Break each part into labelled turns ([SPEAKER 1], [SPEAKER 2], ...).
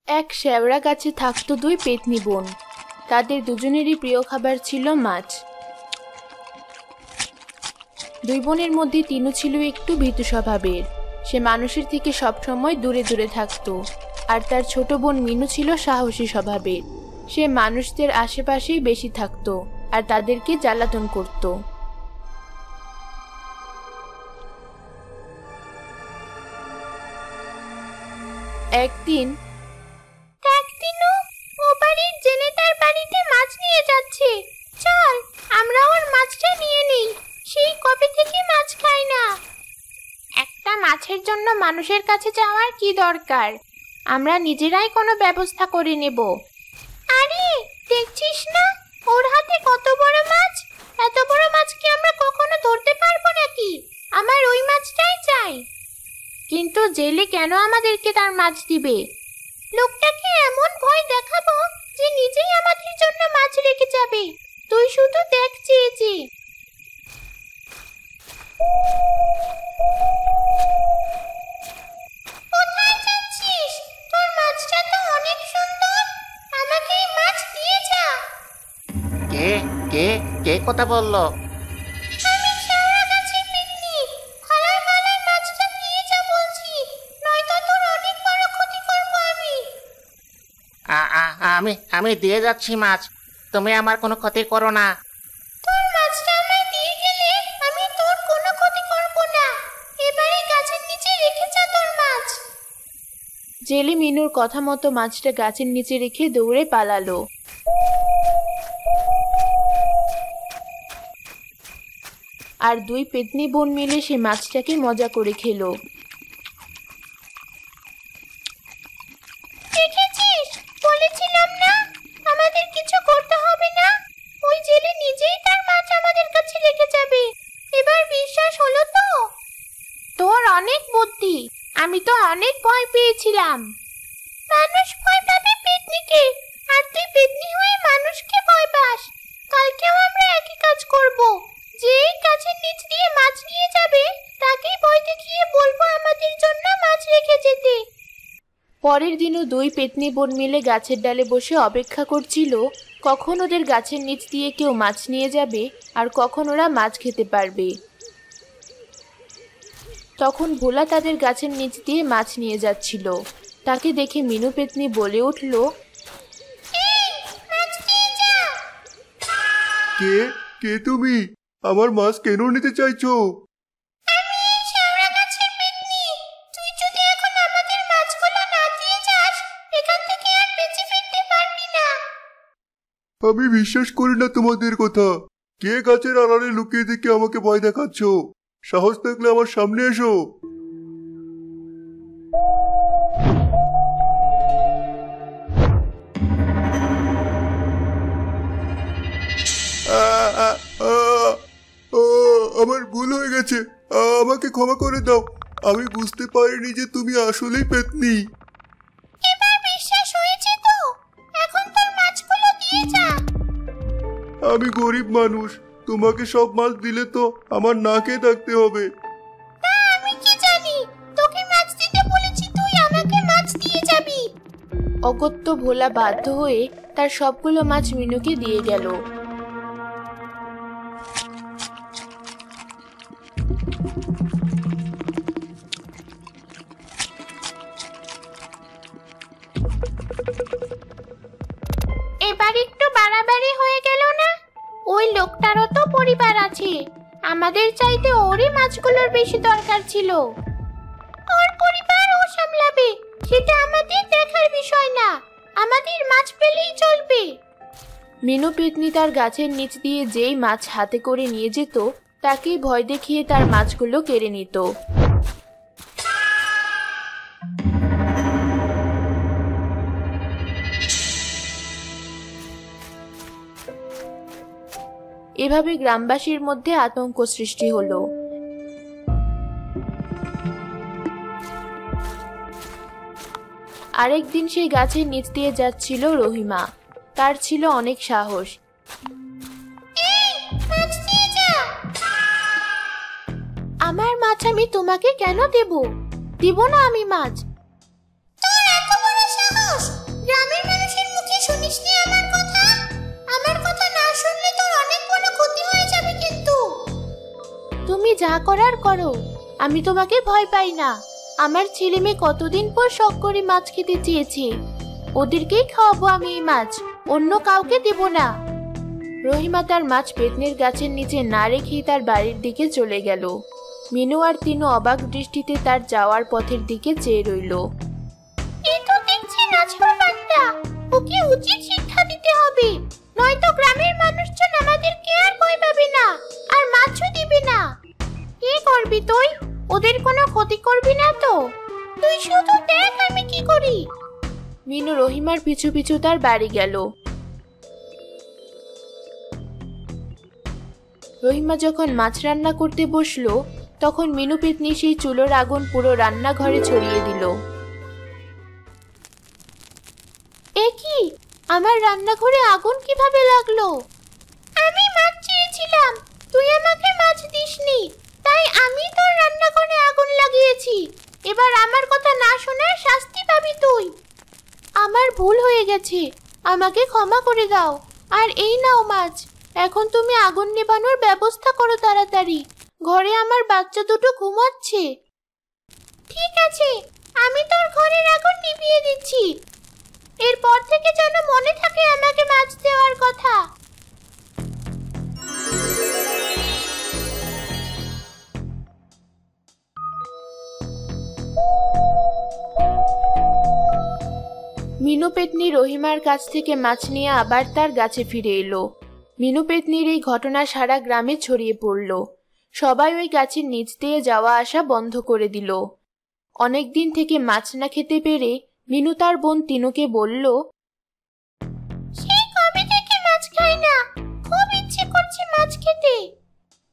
[SPEAKER 1] এক শেওড়া গাছে থাকতো দুই পেতনি বোন। তাদের দুজনেরই প্রিয় খাবার ছিল মাছ। দুই বোনের মধ্যে তিনু ছিল একটু ভীতু স্বভাবের। সে মানুষের থেকে সবসময় দূরে দূরে থাকতো। আর তার ছোট বোন মিনু ছিল সাহসী স্বভাবের। সে মানুষদের আশেপাশেই বেশি থাকতো আর তাদেরকে জ্বালাতন করত। একদিন ও বাড়ির জেলে তার বাড়িতে মাছ নিয়ে যাচ্ছে, চল আমরা ওর মাছটা নিয়ে নেই। সেই কবে থেকে মাছ খাই না। একটা মাছের জন্য মানুষের কাছে যাওয়ার কি দরকার, আমরা নিজেরাই কোনো ব্যবস্থা করে নেব। আরে দেখছিস না ওর হাতে কত বড় মাছ, এত বড় মাছ কি আমরা কখনো ধরতে পারবো নাকি? আমার ওই মাছটাই চাই। কিন্তু জেলে কেন আমাদেরকে তার মাছ দিবে? লোকটাকে এমন ভয় দেখাবো যে নিজেই আমাদের জন্য মাছ রেখে যাবে। তুই শুধু দেখ চেয়েছি। কোথায় যাচ্ছিস? তোর মাছটা তো অনেক সুন্দর, আমাকে এই মাছ দিয়ে যা।
[SPEAKER 2] কে কে কে কথা বললো?
[SPEAKER 1] আমি শেওড়া গাছের পেতনি। খালার মালায় মাছটা দিয়ে যা বলছি, নয়তো তোর অনেক বড় ক্ষতি করবো আমি।
[SPEAKER 2] আমি দিয়ে যাচ্ছি মাছ, তুমি আমার কোনো ক্ষতি করো না।
[SPEAKER 1] তোর মাছটা আমায় দিয়ে গেলে আমি তোর কোনো ক্ষতি করব না। এবারে গাছের নিচে রেখে যা তোর মাছ। জেলে মিনুর কথা মতো মাছটা গাছের নিচে রেখে দৌড়ে পালালো। আর দুই পেতনি বোন মিলে সে মাছটাকে মজা করে খেলো। দেখেছিস, বলেছিলাম না আমাদের কিছু করতে হবে না। ওই জেলে নিজেই তার মাছ আমাদের কাছে রেখে যাবে। এবার বিশ্বাস হলো তো? তোর অনেক বুদ্ধি, আমি তো অনেক ভয় পেয়েছিলাম। মানুষ ভয় পাবে পেতনিকে, আর তুই পেতনি হয়ে মানুষকে ভয় পাস। কালকেও আমরা একই কাজ করব। যেই গাছের নিচ দিয়ে মাছ নিয়ে যাবে তাকেই ভয় দেখিয়ে বলবো আমাদের জন্য মাছ রেখে যেতে। পরের দিনও দুই পেতনি বোন মিলে গাছের ডালে বসে অপেক্ষা করছিল কখন ওদের গাছের নিচ দিয়ে কেউ মাছ নিয়ে যাবে আর কখন ওরা মাছ খেতে পারবে। তখন ভোলা তাদের গাছের নিচ দিয়ে মাছ নিয়ে যাচ্ছিল। তাকে দেখে মিনু পেতনি বলে উঠল,
[SPEAKER 3] কে কে তুমি? আমার মাছ কেন নিতে চাইছো? আমি বিশ্বাস করি না তোমাদের কথা। কে গাছের আড়ালে লুকিয়ে থেকে আমাকে ভয় দেখাচ্ছ? সাহস থাকলে আমার সামনে এসো। আমার ভুল হয়ে গেছে, আমাকে ক্ষমা করে দাও। আমি বুঝতে পারিনি যে তুমি আসলেই পেতনি।
[SPEAKER 1] এবার বিশ্বাস হয়েছে তো? এখন তোর মাছগুলো দিয়ে যা।
[SPEAKER 3] আমি গরিব মানুষ, তোমাকে সব মাছ দিলে তো আমার না খেয়ে থাকতে হবে।
[SPEAKER 1] আমি কি জানি, তোকে মাছ দিতে বলেছি, তুই আমাকে মাছ দিয়ে যাবি। অগত্য ভোলা বাধ্য হয়ে তার সবগুলো মাছ মিনুকে দিয়ে গেল। এবার একটু বাড়াবাড়ি হয়ে গেল না? ওই লোকটারও তো পরিবার আছে, আমাদের চাইতে ওরই মাছগুলোর বেশি দরকার ছিল। ওর পরিবার ও সামলাবে, সেটা আমাদের দেখার বিষয় না। আমাদের মাছ পেলেই চলবে। মিনু পেতনি তার গাছের নিচ দিয়ে যেই মাছ হাতে করে নিয়ে যেত তাকেই ভয় দেখিয়ে তার মাছগুলো কেড়ে নিত। এভাবে গ্রামবাসীর মধ্যে আতঙ্ক সৃষ্টি হলো। আরেকদিন সেই গাছের নিচ দিয়ে যাচ্ছিল রহিমা। তার ছিল অনেক সাহস। আমার মাছ আমি তোমাকে কেন দেব? দিব না আমি মাছ। তোর এত বড় সাহস! গ্রামের মানুষের মুখে শুনিস নি আমার কথা? আমার কথা না শুনলে তোর অনেক বড় ক্ষতি হয়ে যাবে কিন্তু। তুমি যা করার করো, আমি তোমাকে ভয় পাই না। আমার ছেলে মেয়ে কতদিন পর শখ করে মাছ খেতে চেয়েছে, ওদেরকেই খাওয়াবো আমি এই মাছ, অন্য কাউকে দেব না। রহিমা তার মাছ পেতনির গাছের নিচে না রেখেই তার বাড়ির দিকে চলে গেল। মিনু আর তিনু অবাক দৃষ্টিতে তার যাওয়ার পথের দিকে চেয়ে রইল। এই তো দেখছি নাছর বান্দা, ওকে উচিত শিক্ষা দিতে হবে, নয়তো গ্রামের মানুষজন আমাদেরকে আর ভয় পাবে না, আর মাছও দিবে না। কি করবি তুই? ওদের কোনো ক্ষতি করবি না তো? তুই শুধু দেখ আমি কি করি। মিনু রহিমার পিছু পিছু তার বাড়ি গেল। রহিমা যখন মাছ রান্না করতে বসলো, তখন মিনু পেতনি সেই চুলোর আগুন পুরো রান্নাঘরে ছড়িয়ে দিল। এ কি, আমার রান্নাঘরে আগুন কিভাবে লাগলো? আমি মাছ চেয়েছিলাম, তুই আমাকে মাছ দিসনি, তাই আমি তোর রান্নাঘরে আগুন লাগিয়েছি। এবার আমার কথা না শোনার শাস্তি পাবি তুই। আমার ভুল হয়ে গেছে, আমাকে ক্ষমা করে দাও। আর এই নাও মাছ, এখন তুমি আগুন নেভানোর ব্যবস্থা করো তাড়াতাড়ি, ঘরে আমার বাচ্চা দুটো ঘুমাচ্ছে। ঠিক আছে, আমি তোর ঘরের আগুন নিভিয়ে দিচ্ছি। এরপর থেকে যেন মনে থাকে আমাকে মাছ দেওয়ার কথা। মিনু পেতনি রহিমার কাছ থেকে মাছ নিয়ে আবার তার গাছে ফিরে এলো। মিনু পেতনির এই ঘটনা সারা গ্রামে ছড়িয়ে পড়ল। সবাই ওই গাছের নিচ দিয়ে যাওয়া আসা বন্ধ করে দিল। অনেকদিন থেকে মাছ না খেতে পেরে মিনু তার বোন তিনুকে বলল, সেই কবে থেকে মাছ খাই না, খুব ইচ্ছে করছে মাছ খেতে।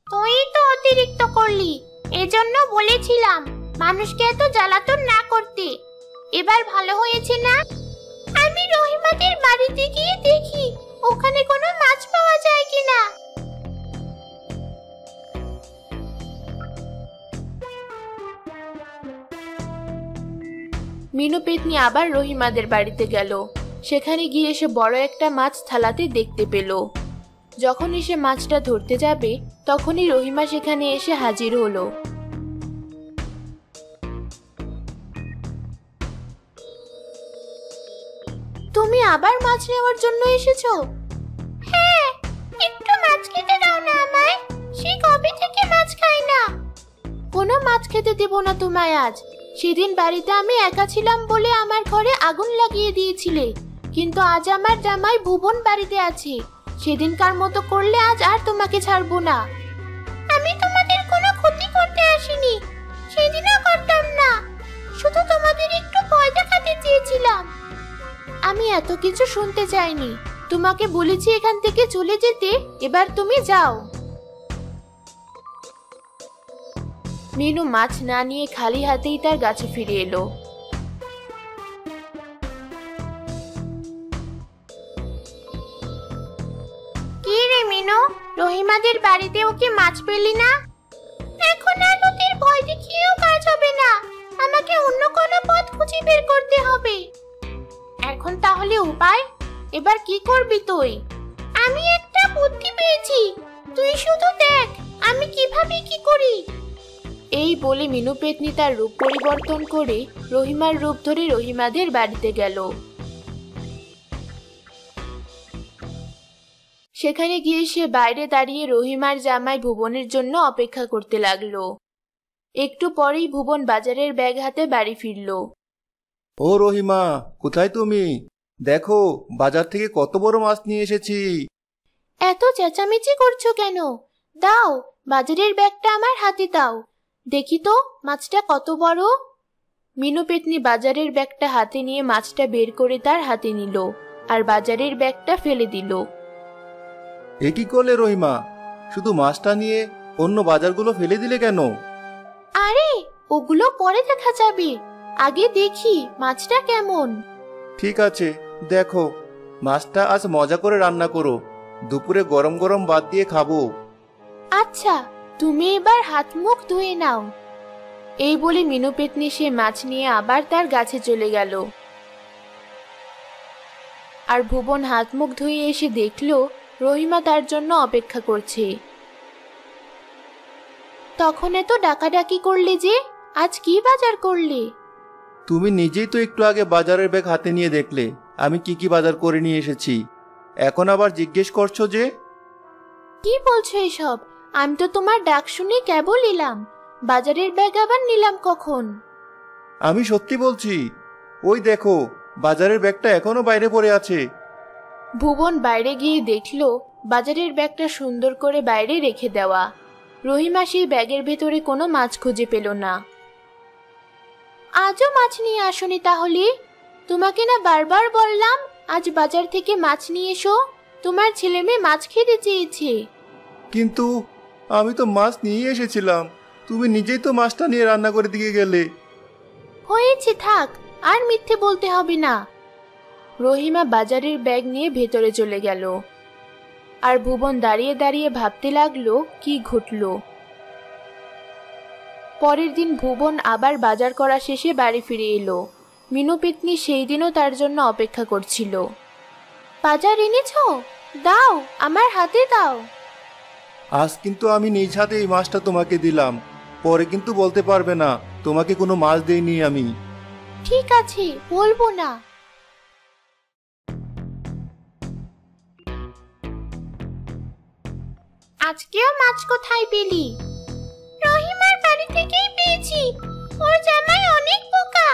[SPEAKER 1] তুই তো অতিরিক্ত করলি, এজন্য বলেছিলাম মানুষকে এত জ্বালাতন না করতে। এবার ভালো হয়েছে না? আমি রহিমাদের বাড়িতে গিয়ে দেখি ওখানে কোনো মাছ পাওয়া যায় কিনা। মিনু পেতনি আবার রহিমাদের বাড়িতে গেল। সেখানে গিয়ে সে বড় একটা মাছ থালাতে দেখতে পেল। যখনই সে মাছটা ধরতে যাবে, তখনই রহিমা সেখানে এসে হাজির হলো। তুমি আবার মাছ নেওয়ার জন্য এসেছো? হ্যাঁ, একটু মাছ খেতে দাও না আমায়, সেই কবে থেকে মাছ খাই না। কোনো মাছ খেতে দেব না তোমায় আজ। সেদিন বাড়িতে আমি একা ছিলাম বলে আমার ঘরে আগুন লাগিয়ে দিয়েছিলে, কিন্তু আজ আমার জামাই ভুবন বাড়িতে আছে, সেদিনকার মতো করলে আজ আর তোমাকে ছাড়বো না। আমি তোমাদের কোনো ক্ষতি করতে আসিনি, সেদিনও করতাম না, শুধু তোমাদের একটু ভয় দেখাতে চেয়েছিলাম। আমি এত কিছু শুনতে চাইনি, তোমাকে বলেছি এখান থেকে চলে যেতে, এবার তুমি যাও। মিনু মাছ না নিয়ে খালি হাতেই তার গাছে ফিরে এলো। কি রে মিনু, রহিমাদের বাড়িতে ওকে মাছ পেলি না? এখন আর ওদের ভয় দেখিয়েও কাজ হবে না, আমাকে অন্য কোনো পথ খুঁজে বের করতে হবে। এখন তাহলে উপায়? এবার কি করবি তুই? আমি একটা বুদ্ধি পেয়েছি, তুই শুধু দেখ আমি কিভাবে কি করি। এই বলে মিনু পেতনি তার রূপ পরিবর্তন করে রহিমার রূপ ধরে রহিমাদের বাড়িতে গেল। সেখানে গিয়ে সে বাইরে দাঁড়িয়ে রহিমার জামাই ভুবনের জন্য অপেক্ষা করতে লাগলো। একটু পরেই ভুবন বাজারের ব্যাগ হাতে বাড়ি ফিরল।
[SPEAKER 3] ও রহিমা, কোথায় তুমি? দেখো বাজার থেকে কত বড় মাছ নিয়ে এসেছি।
[SPEAKER 1] এত চেঁচামেচি করছো কেন? দাও, বাজারের ব্যাগটা আমার হাতে দাও, দেখি তো মাছটা কত বড়। মিনু পেতনি বাজারের ব্যাগটা হাতে নিয়ে মাছটা বের করে তার হাতে নিল, আর বাজারের ব্যাগটা ফেলে দিল।
[SPEAKER 3] এ কি করলে রহিমা? শুধু মাছটা নিয়ে অন্য বাজারগুলো ফেলে দিলে কেন?
[SPEAKER 1] আরে ওগুলো পরে দেখা যাবে, আগে দেখি মাছটা কেমন।
[SPEAKER 3] ঠিক আছে, দেখো মাছটা আজ মজা করে রান্না করো, দুপুরে গরম গরম ভাত দিয়ে খাবো।
[SPEAKER 1] আচ্ছা, তুমি এবার হাত মুখ ধুয়ে নাও। এই বলে মিনু পেতনি সে মাছ নিয়ে আবার তার গাছে চলে গেল। আর ভুবন হাত মুখ ধুয়ে এসে দেখল রহিমা তার জন্য অপেক্ষা করছে। তখন এত ডাকাডাকি করলে যে, আজ কি বাজার করলে?
[SPEAKER 3] তুমি নিজেই তো একটু আগে বাজারের ব্যাগ হাতে নিয়ে দেখলে আমি কি কি বাজার করে নিয়ে এসেছি। এখন আবার জিজ্ঞেস করছো যে?
[SPEAKER 1] কি বলছো এসব? আমি তো তোমার ডাক শুনে কেবল এলাম। বাজারের ব্যাগ আবার নিলাম কখন?
[SPEAKER 3] আমি সত্যি বলছি, ওই দেখো বাজারের ব্যাগটা এখনো বাইরে পড়ে আছে।
[SPEAKER 1] ভুবন বাইরে গিয়ে দেখল বাজারের ব্যাগটা সুন্দর করে বাইরে রেখে দেওয়া। রহিমা সেই ব্যাগের ভেতরে কোনো মাছ খুঁজে পেল না। আজও মাছ নিয়ে আসোনি তাহলে? তোমাকে না বারবার বললাম আজ বাজার থেকে মাছ নিয়ে এসো, তোমার ছেলে মেয়ে মাছ খেতে চেয়েছে।
[SPEAKER 3] কিন্তু আমি তো মাছ নিয়ে এসেছিলাম, তুমি নিজেই তো মাছটা নিয়ে রান্না করে দিয়ে গেলে।
[SPEAKER 1] হয়েছে, থাক, আর মিথ্যে বলতে হবে না। রহিমা বাজারের ব্যাগ নিয়ে ভেতরে চলে গেল। আর ভুবন দাঁড়িয়ে দাঁড়িয়ে ভাবতে লাগলো কি ঘটল। পরের দিন ভুবন আবার বাজার করা শেষে বাড়ি ফিরে এলো। মিনু পেতনি সেই দিনও তার জন্য অপেক্ষা করছিল। বাজার এনেছো? দাও, আমার হাতে দাও।
[SPEAKER 3] আজ কিন্তু আমি নিজ হাতে এই মাছটা তোমাকে দিলাম, পরে কিন্তু বলতে পারবে না তোমাকে কোনো মাছ দেইনি আমি।
[SPEAKER 1] ঠিক আছে, বলবো না। আজকেও মাছ কোথায় পেলি? রহিমার বাড়ি থেকেই পেয়েছি। ওর জামাই অনেক বোকা,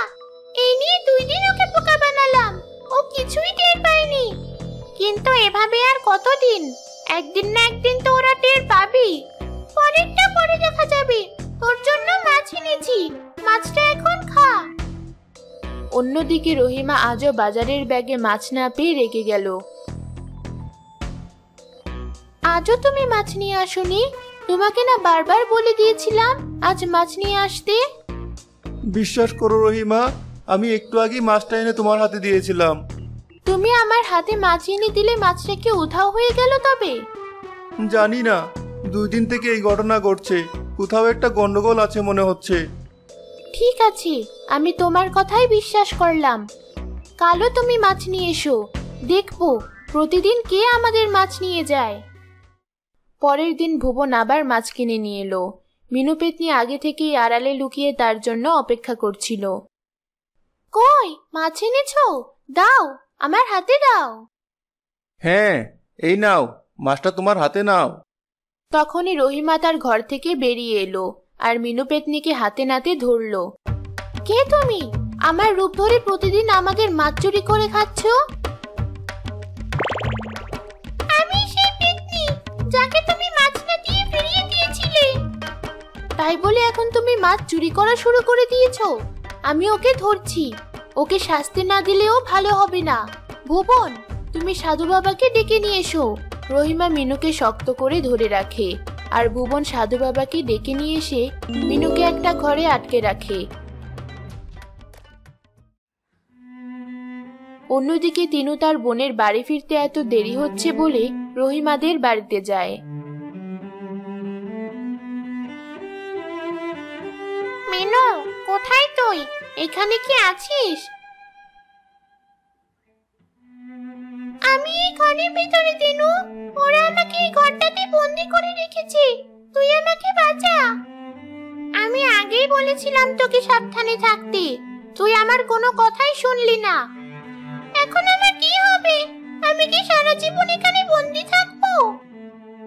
[SPEAKER 1] এই নিয়ে 2 দিন ওকে বোকা বানালাম, ও কিছুই টের পায়নি। কিন্তু এভাবে আর কতদিন? একদিন না একদিন তো ওরা টের পাবি। পরেরটা পরে দেখা যাবে। তোর জন্য মাছ এনেছি, মাছটা এখন খা। অন্যদিকে রহিমা আজও বাজারের ব্যাগে মাছ না পেয়ে রেগে গেল। আজও তুমি মাছ নিয়ে আসোনি? তোমাকে না বারবার বলে দিয়েছিলাম আজ মাছ নিয়ে আসতে।
[SPEAKER 3] বিশ্বাস করো রহিমা, আমি একটু আগেই মাছটা এনে তোমার হাতে দিয়েছিলাম।
[SPEAKER 1] তুমি আমার হাতে মাছ এনে দিলে মাছটা কি উধাও হয়ে গেল তবে?
[SPEAKER 3] জানি না, 2 দিন থেকে এই ঘটনা ঘটছে, কোথাও একটা গন্ডগোল আছে মনে হচ্ছে।
[SPEAKER 1] ঠিক আছে, আমি তোমার কথাই বিশ্বাস করলাম। কালও তুমি মাছ নিয়ে এসো, দেখবো প্রতিদিন কে আমাদের মাছ নিয়ে যায়। পরের দিন ভুবন আবার মাছ কিনে নিয়ে এলো। মিনু পেতনি আগে থেকেই আড়ালে লুকিয়ে তার জন্য অপেক্ষা করছিল। কই, মাছ এনেছো? দাও, আমার হাতে দাও।
[SPEAKER 3] হ্যাঁ, এই নাও, মাছটা তোমার হাতে নাও।
[SPEAKER 1] তখনই রহিমা তার ঘর থেকে বেরিয়ে এলো আর মিনু পেতনিকে হাতে নাতে ধরলো। কে তুমি? আমার রূপ ধরে প্রতিদিন আমাদের মাছ চুরি করে খাচ্ছ? আমি সেই পেতনি যাকে তুমি মাছ না দিয়ে ফিরিয়ে দিয়েছিলে। তাই বলে এখন তুমি মাছ চুরি করা শুরু করে দিয়েছো? আমি ওকে ধরছি, ওকে শাস্তি না দিলেও ভালো হবে না। ভুবন, তুমি সাধু বাবাকে ডেকে নিয়ে এসো। রহিমা মিনুকে শক্ত করে ধরে রাখে আর ভুবন সাধু বাবাকে ডেকে নিয়ে এসে মিনুকে একটা ঘরে আটকে রাখে। অন্যদিকে তিনু তার বোনের বাড়ি ফিরতে এত দেরি হচ্ছে বলে রহিমাদের বাড়িতে যায়। মিনু, কোথায় তুই? এখানে কি আছিস? আমি এই ঘরের ভিতরে তিনু, ওরা আমাকে এই ঘরটাতে বন্দি করে রেখেছে, তুই আমাকে বাঁচা। আমি আগেই বলেছিলাম তোকে সাবধানে থাকতে, তুই আমার কোনো কথাই শুনলি না। এখন আমার কি হবে? আমি কি সারা জীবন এখানে বন্দি থাকবো?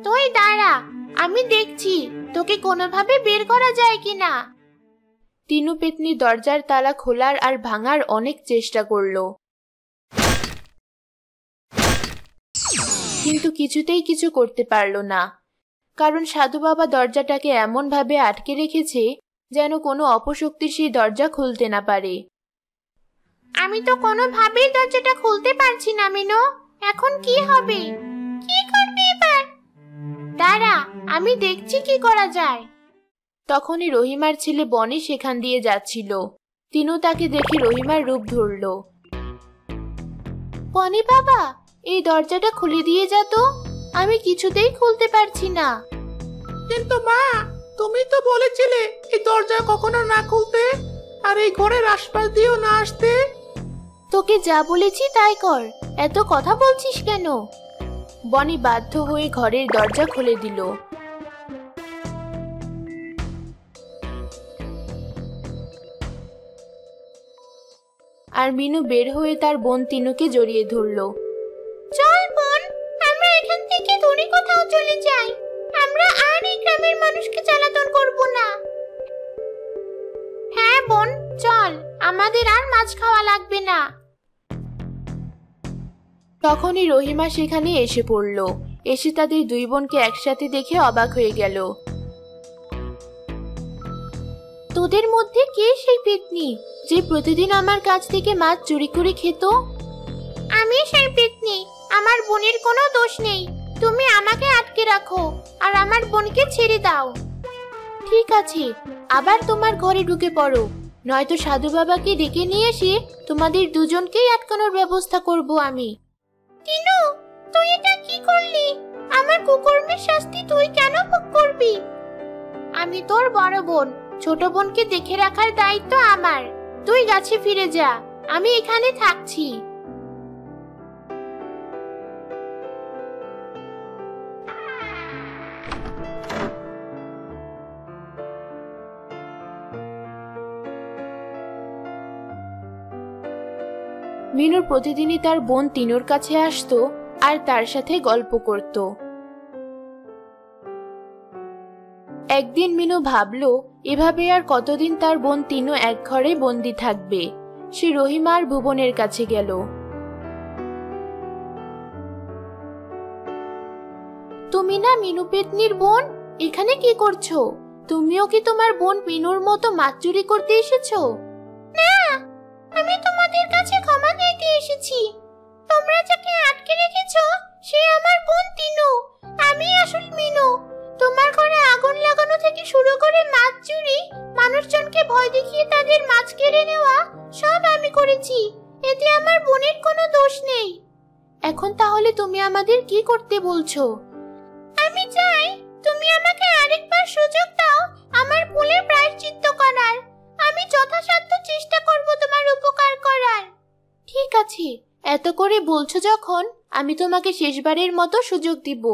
[SPEAKER 1] তুই দাঁড়া, আমি দেখছি তোকে কোনোভাবে বের করা যায় কিনা। তিনু পেতনি দরজার তালা খোলার আর ভাঙার অনেক চেষ্টা করলো, কিন্তু কিছুতেই কিছু করতে পারলো না, কারণ সাধু বাবা দরজাটাকে এমন ভাবে আটকে রেখেছে যেন কোনো অপশক্তি সেই দরজা খুলতে না পারে। আমি তো কোনোভাবেই দরজাটা খুলতে পারছি না মিনু, এখন কি হবে? কি করবি এবার? দাঁড়া, আমি দেখছি কি করা যায়। তখনই রহিমার ছেলে বনি সেখান দিয়ে যাচ্ছিল। তিনু তাকে দেখে রহিমার রূপ ধরল। বনি বাবা, এই দরজাটা খুলে দিয়ে যা তো, আমি কিছুতেই খুলতে পারছি না।
[SPEAKER 2] কিন্তু মা, তুমি তো বলেছিলে এই দরজা কখনো না খুলতে আর এই ঘরের আশপাশ দিয়েও না আসতে।
[SPEAKER 1] তো তোকে যা বলেছি তাই কর, এত কথা বলছিস কেন? বনি বাধ্য হয়ে ঘরের দরজা খুলে দিল। আর মিনু বের হয়ে তার বোন তিনুকে জড়িয়ে ধরলো। চল বোন, আমরা এখান থেকে দূরে কোথাও চলে যাই। আমরা আর এই গ্রামের মানুষকে জ্বালাতন করব না। হ্যাঁ বোন, চল, আমাদের আর মাছ খাওয়া লাগবে না। তখনই রহিমা সেখানে এসে পড়ল। এসে তাদের দুই বোনকে একসাথে দেখে অবাক হয়ে গেল। তোদের মধ্যে কে সেই পেতনি যে প্রতিদিন আমার কাছ থেকে মাছ চুরি করে খেত? আমি সেই পেতনি, আমার বোনের কোনো দোষ নেই। তুমি আমাকে আটকে রাখো আর আমার বোনকে ছেড়ে দাও। ঠিক আছে, আবার তোমার ঘরে ঢুকে পড়ো, নয়তো সাধু বাবাকে ডেকে নিয়ে এসে তোমাদের দুজনকেই আটকানোর ব্যবস্থা করব আমি। তিনু, তুই এটা কি করলি? আমার কুকর্মের শাস্তি তুই কেন ভোগ করবি? আমি তোর বড় বোন, ছোট বোনকে দেখে রাখার দায়িত্ব আমার। তুই গাছে ফিরে যা, আমি এখানে থাকছি। মিনুর প্রতিদিনই তার বোন তিনুর কাছে আসতো আর তার সাথে গল্প করত। একদিন মিনু ভাবলো এভাবে আর কতদিন তার বোন তিনু এক ঘরে বন্দি থাকবে। সে রহিমা আর ভুবনের কাছে গেল। তুমি না মিনু পেতনির বোন, এখানে কি করছো? তুমিও কি তোমার বোন মিনুর মতো মাছ চুরি করতে এসেছো? না, আমি তোমাদের কাছে ক্ষমা চাইতে এসেছি। তোমরা যাকে আটকে রেখেছো সে আমার বোন তিনু, আমি আসল মিনু। তোমার ঘরে আগুন লাগানো থেকে শুরু করে মাছ চুরি, মানুষজনকে ভয় দেখিয়ে তাদের মাছ কেড়ে নেওয়া, সব আমি করেছি। এতে আমার বোনের কোনো দোষ নেই। এখন তাহলে তুমি আমাদের কি করতে বলছো? আমি চাই তুমি আমাকে আরেকবার সুযোগ দাও আমার ভুলের প্রায়শ্চিত্ত করার। আমি যথাসাধ্য চেষ্টা করব তোমার উপকার করার। ঠিক আছে, এত করে বলছো যখন, আমি তোমাকে শেষবারের মতো সুযোগ দিব।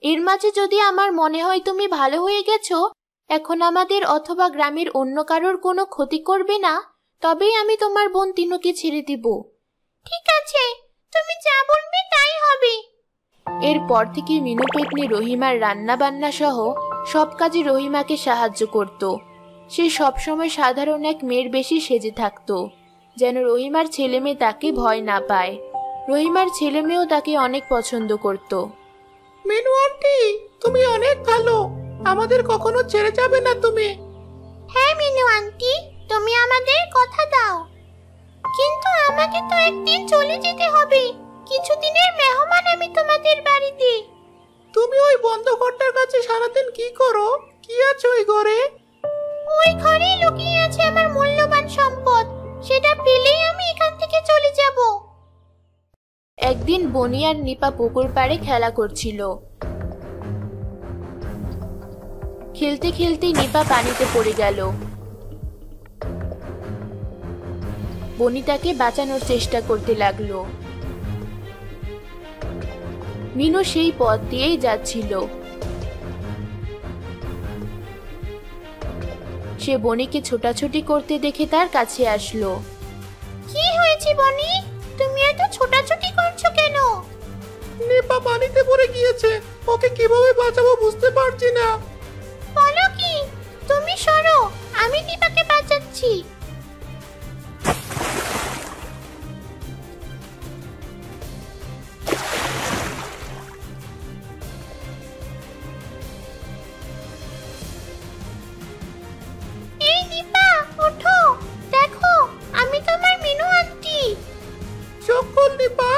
[SPEAKER 1] এর মাঝে যদি আমার মনে হয় তুমি ভালো হয়ে গেছো, এখন আমাদের অথবা গ্রামের অন্য কারোর কোনো ক্ষতি করবে না, তবেই আমি তোমার বোন তিনুকে ছেড়ে দিব। ঠিক আছে, তুমি যা বলবে তাই হবে। এরপর থেকে মিনু পেতনি রহিমার রান্না বান্না সহ সব কাজে রহিমাকে সাহায্য করত। সে সবসময় সাধারণ এক মেয়ের বেশি সেজে থাকত, যেন রহিমার ছেলে মেয়ে তাকে ভয় না পায়। রহিমার ছেলে মেয়েও তাকে অনেক পছন্দ করত।
[SPEAKER 4] মিনু আন্টি, তুমি অনেক ভালো, আমাদের কখনো ছেড়ে যাবে না তুমি।
[SPEAKER 1] হ্যাঁ মিনু আন্টি, তুমি আমাদের কথা দাও। কিন্তু আমাকে তো একদিন চলে যেতে হবে। কিছুদিনের মেহমান আমি তোমাদের বাড়িতে।
[SPEAKER 4] তুমি ওই বন্ধ ঘরটার কাছে সারাদিন কি করো? কি আছে ওই ঘরে?
[SPEAKER 1] ওই ঘরে লুকিয়ে আছে আমার মূল্যবান সম্পদ, সেটা পেলেই আমি এখান থেকে চলে যাব। একদিন বনি আর নিপা পুকুর পাড়ে খেলা করছিল। খেলতে খেলতে নিপা পানিতে পড়ে গেল। বনি তাকে বাঁচানোর চেষ্টা করতে লাগলো। মিনু সেই পথ দিয়েই যাচ্ছিল। সে বনিকে ছোটাছুটি করতে দেখে তার কাছে আসলো। কি হয়েছে বনি, তুমি এত ছোটাছুটি করছো কেন?
[SPEAKER 4] নিপা পানিতে পড়ে গিয়েছে, ওকে কিভাবে বাঁচাবো বুঝতে পারছি না।
[SPEAKER 1] বলো কি? তুমি সরো, আমি নিপাকে বাঁচাচ্ছি। এই নিপা, ওঠো, দেখো আমি তোমার মিনু আন্টি।
[SPEAKER 4] চোখ খুল নিপা,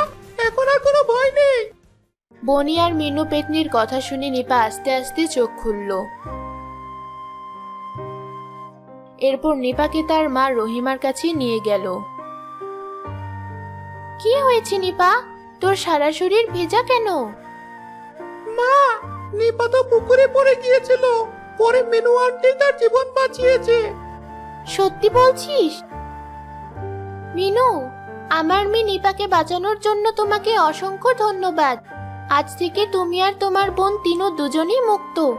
[SPEAKER 4] এখন আর কোনো ভয় নেই।
[SPEAKER 1] বনি আর মিনু পেতনির কথা শুনে নিপা আস্তে আস্তে চোখ খুলল। এরপর নিপাকে তার মা রহিমার কাছে নিয়ে গেল। কি হয়েছে নিপা, তোর সারা শরীর ভেজা কেন?
[SPEAKER 4] মা, নিপা তো পুকুরে পড়ে গিয়েছিল, পরে মিনু আন্টি তার জীবন বাঁচিয়েছে।
[SPEAKER 1] সত্যি বলছিস? মিনু, আমার মেয়ে নিপাকে বাঁচানোর জন্য তোমাকে অসংখ্য ধন্যবাদ। আজ থেকে তুমি আর তোমার বোন তিনু দুজনেই মুক্ত।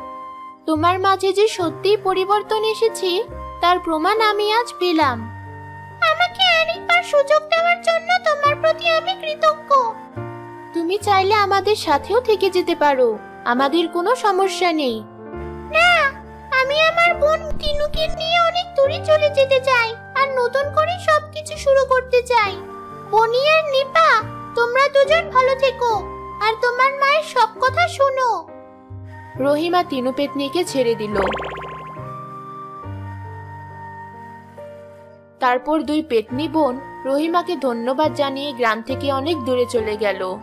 [SPEAKER 1] তোমার মাঝে যে সত্যিই পরিবর্তন এসেছে তার প্রমাণ আমি আজ পেলাম। আমাকে আরেকবার সুযোগ দেওয়ার জন্য তোমার প্রতি আমি কৃতজ্ঞ। তুমি চাইলে আমাদের সাথেও থেকে যেতে পারো, আমাদের কোনো সমস্যা নেই। না, আমি আমার বোন তিনুকে নিয়ে অনেক দূরে চলে যেতে চাই আর নতুন করে সবকিছু শুরু করতে চাই। বনি আর নিপা, তোমরা দুজন ভালো থেকো আর তোমার মায়ের সব কথা শোনো। রহিমা তিনু পেতনিকে ছেড়ে দিল। তারপর দুই পেতনি বোন রহিমাকে ধন্যবাদ জানিয়ে গ্রাম থেকে অনেক দূরে চলে গেল।